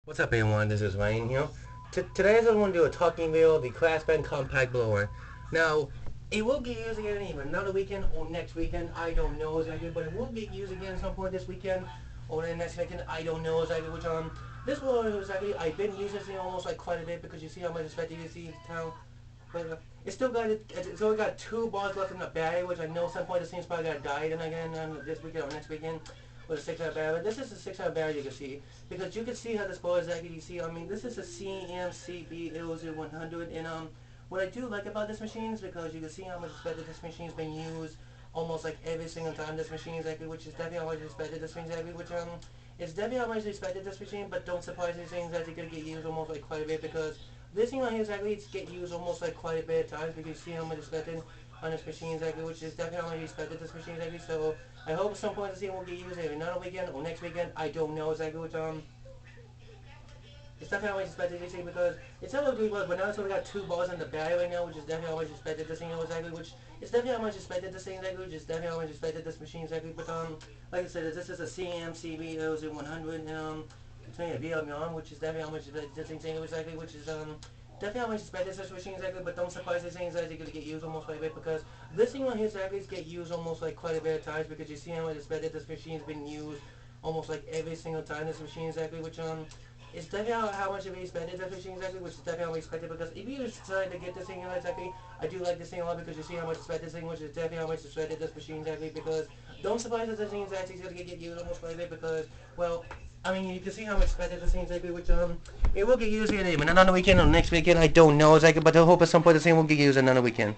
What's up everyone, this is Wayne. Today I just want to do a talking video of the Craftsman compact blower. Now, it will get used again either another weekend or next weekend, I don't know exactly, but it will get used again at some point this weekend or the next weekend, I don't know exactly this blower is actually, I've been using this thing almost like quite a bit because you see how much it's effective you see now. But it's only got 2 bars left in the battery, which I know at some point this thing's probably gonna die then again this weekend or next weekend with a 6 hour battery. But this is a 6 hour battery you can see. Because you can see how this board is actually you see, I mean this is a CMCB 100 and what I do like about this machine is because you can see how much better this machine's been used almost like every single time this machine is actually, which is definitely how much expected this machine's actually, which it's definitely how much expected this machine, but don't surprise these things that you're gonna get used almost like quite a bit because this thing right here is actually it's get used almost like quite a bit of times because you see how much expected on this machine exactly, which is definitely how much expected this machine exactly. So I hope at some point this thing will get used either another weekend or next weekend. I don't know exactly which it's definitely how much expected this thing because it's not doing well, but now it's only got 2 bars in the battery right now, which is definitely how much expected this thing exactly, which is definitely how much expected this thing exactly, which is definitely how much expected this machine exactly. But like I said, this is a CMCB 100 and it's made a VLM, which is definitely how much this thing exactly, which is definitely how much expected this machine exactly. But don't surprise this thing exactly gonna get used almost quite a bit because this thing on here exactly get used almost like quite a bit of times because you see how much expected this machine's been used almost like every single time this machine exactly, which it's definitely how much of it expected this machine exactly, which is definitely how we expected because if you decide to get this thing exactly, I do like this thing a lot because you see how much expected this thing, which is definitely how much expected this machine exactly because don't surprise that this thing is actually gonna get used almost quite a bit because well I mean you can see how much expected this thing is exactly, which it will get used either another weekend or next weekend, I don't know exactly, but I hope at some point this thing will get used another weekend.